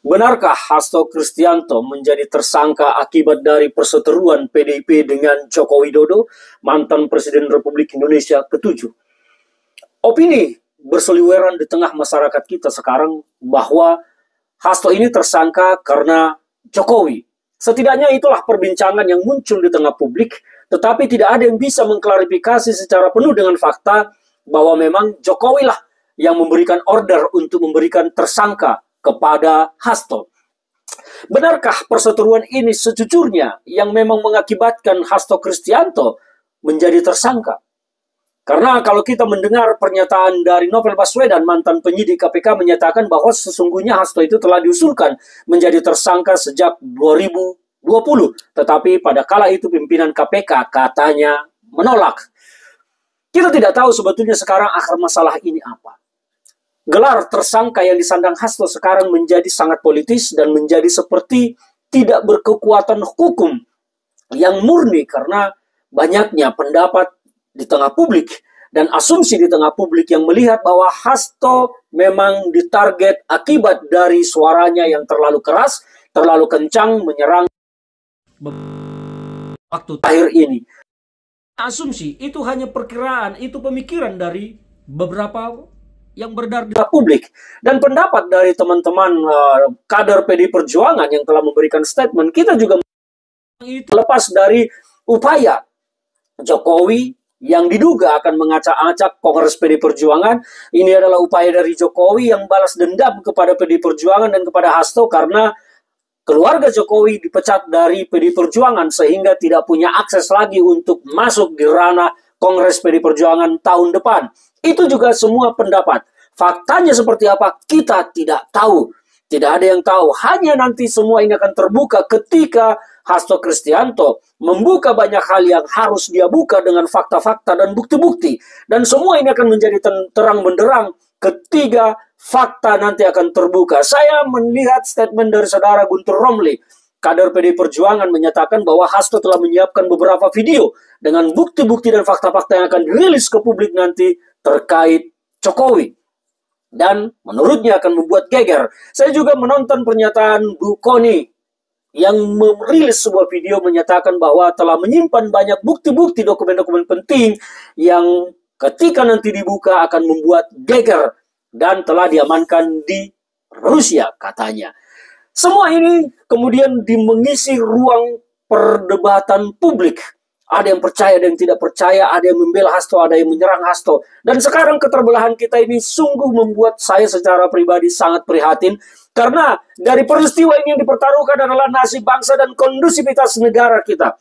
Benarkah Hasto Kristianto menjadi tersangka akibat dari perseteruan PDIP dengan Joko Widodo, mantan Presiden Republik Indonesia ke-7? Opini berseliweran di tengah masyarakat kita sekarang bahwa Hasto ini tersangka karena Jokowi. Setidaknya itulah perbincangan yang muncul di tengah publik, tetapi tidak ada yang bisa mengklarifikasi secara penuh dengan fakta bahwa memang Jokowi lah yang memberikan order untuk memberikan tersangka kepada Hasto. Benarkah perseteruan ini sejujurnya yang memang mengakibatkan Hasto Kristianto menjadi tersangka? Karena kalau kita mendengar pernyataan dari Novel Baswedan, mantan penyidik KPK, menyatakan bahwa sesungguhnya Hasto itu telah diusulkan menjadi tersangka sejak 2020. Tetapi pada kala itu pimpinan KPK katanya menolak. Kita tidak tahu sebetulnya sekarang akar masalah ini apa. Gelar tersangka yang disandang Hasto sekarang menjadi sangat politis dan menjadi seperti tidak berkekuatan hukum yang murni karena banyaknya pendapat di tengah publik dan asumsi di tengah publik yang melihat bahwa Hasto memang ditarget akibat dari suaranya yang terlalu keras, terlalu kencang menyerang waktu terakhir ini. Asumsi itu hanya perkiraan, itu pemikiran dari beberapa yang beredar di publik dan pendapat dari teman-teman kader PD Perjuangan yang telah memberikan statement. Kita juga itu lepas dari upaya Jokowi yang diduga akan mengacak-acak Kongres PD Perjuangan. Ini adalah upaya dari Jokowi yang balas dendam kepada PD Perjuangan dan kepada Hasto karena keluarga Jokowi dipecat dari PD Perjuangan sehingga tidak punya akses lagi untuk masuk di ranah Kongres PD Perjuangan tahun depan. Itu juga semua pendapat. Faktanya seperti apa, kita tidak tahu. Tidak ada yang tahu. Hanya nanti semua ini akan terbuka ketika Hasto Kristianto membuka banyak hal yang harus dia buka dengan fakta-fakta dan bukti-bukti. Dan semua ini akan menjadi terang benderang ketika fakta nanti akan terbuka. Saya melihat statement dari saudara Guntur Romli, kader PD Perjuangan, menyatakan bahwa Hasto telah menyiapkan beberapa video dengan bukti-bukti dan fakta-fakta yang akan dirilis ke publik nanti terkait Jokowi. Dan menurutnya akan membuat geger. Saya juga menonton pernyataan Bu Kony yang merilis sebuah video menyatakan bahwa telah menyimpan banyak bukti-bukti dokumen-dokumen penting yang ketika nanti dibuka akan membuat geger dan telah diamankan di Rusia katanya. Semua ini kemudian mengisi ruang perdebatan publik. Ada yang percaya, ada yang tidak percaya, ada yang membela Hasto, ada yang menyerang Hasto. Dan sekarang keterbelahan kita ini sungguh membuat saya secara pribadi sangat prihatin. Karena dari peristiwa ini yang dipertaruhkan adalah nasib bangsa dan kondusivitas negara kita.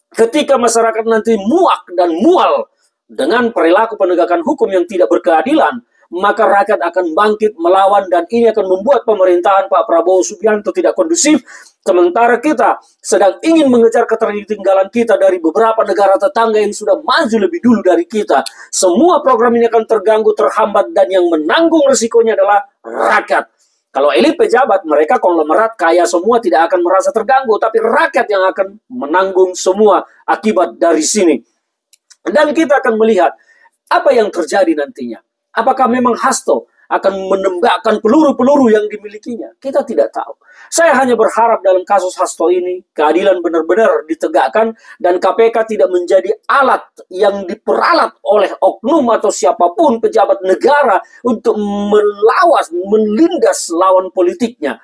Ketika masyarakat nanti muak dan mual dengan perilaku penegakan hukum yang tidak berkeadilan, maka rakyat akan bangkit melawan dan ini akan membuat pemerintahan Pak Prabowo Subianto tidak kondusif. Sementara kita sedang ingin mengejar ketertinggalan kita dari beberapa negara tetangga yang sudah maju lebih dulu dari kita. Semua program ini akan terganggu, terhambat, dan yang menanggung resikonya adalah rakyat. Kalau elit pejabat, mereka konglomerat kaya semua tidak akan merasa terganggu, tapi rakyat yang akan menanggung semua akibat dari sini. Dan kita akan melihat apa yang terjadi nantinya. Apakah memang Hasto akan menembakkan peluru-peluru yang dimilikinya? Kita tidak tahu. Saya hanya berharap dalam kasus Hasto ini, keadilan benar-benar ditegakkan dan KPK tidak menjadi alat yang diperalat oleh oknum atau siapapun pejabat negara untuk melawas, melindas lawan politiknya.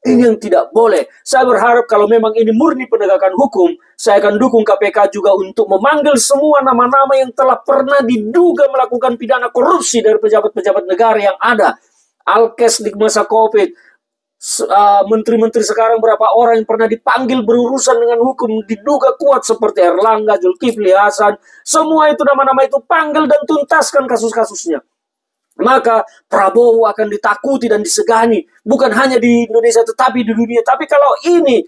Ini yang tidak boleh. Saya berharap kalau memang ini murni penegakan hukum, saya akan dukung KPK juga untuk memanggil semua nama-nama yang telah pernah diduga melakukan pidana korupsi dari pejabat-pejabat negara yang ada. Alkes di masa COVID, menteri-menteri sekarang berapa orang yang pernah dipanggil berurusan dengan hukum, diduga kuat seperti Erlangga, Zulkifli Hasan. Semua itu nama-nama itu panggil dan tuntaskan kasus-kasusnya. Maka Prabowo akan ditakuti dan disegani. Bukan hanya di Indonesia tetapi di dunia. Tapi kalau ini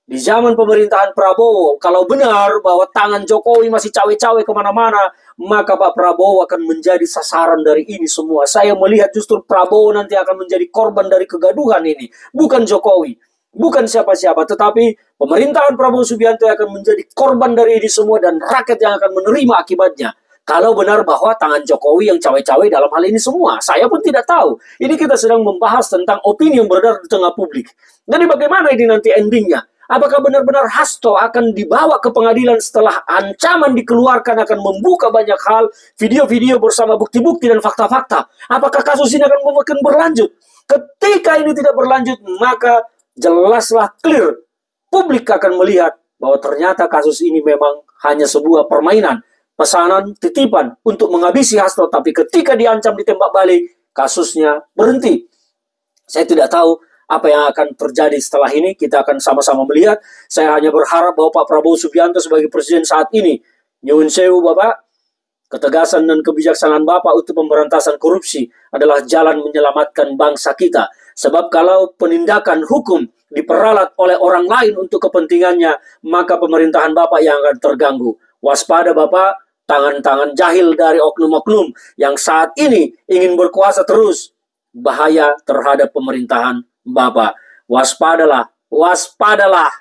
di zaman pemerintahan Prabowo, kalau benar bahwa tangan Jokowi masih cawe-cawe kemana-mana, maka Pak Prabowo akan menjadi sasaran dari ini semua. Saya melihat justru Prabowo nanti akan menjadi korban dari kegaduhan ini. Bukan Jokowi, bukan siapa-siapa, tetapi pemerintahan Prabowo Subianto akan menjadi korban dari ini semua dan rakyat yang akan menerima akibatnya. Kalau benar bahwa tangan Jokowi yang cawe-cawe dalam hal ini semua, saya pun tidak tahu. Ini kita sedang membahas tentang opini yang beredar di tengah publik. Jadi bagaimana ini nanti endingnya? Apakah benar-benar Hasto akan dibawa ke pengadilan setelah ancaman dikeluarkan akan membuka banyak hal, video-video bersama bukti-bukti dan fakta-fakta? Apakah kasus ini akan makin berlanjut? Ketika ini tidak berlanjut, maka jelaslah clear. Publik akan melihat bahwa ternyata kasus ini memang hanya sebuah permainan. Pesanan titipan untuk menghabisi Hasto, tapi ketika diancam ditembak balik, kasusnya berhenti. Saya tidak tahu apa yang akan terjadi setelah ini. Kita akan sama-sama melihat. Saya hanya berharap bahwa Pak Prabowo Subianto sebagai presiden saat ini, nyuwun sewu Bapak, ketegasan dan kebijaksanaan Bapak untuk pemberantasan korupsi adalah jalan menyelamatkan bangsa kita. Sebab kalau penindakan hukum diperalat oleh orang lain untuk kepentingannya, maka pemerintahan Bapak yang akan terganggu. Waspada Bapak, tangan-tangan jahil dari oknum-oknum yang saat ini ingin berkuasa terus. Bahaya terhadap pemerintahan Bapak. Waspadalah, waspadalah.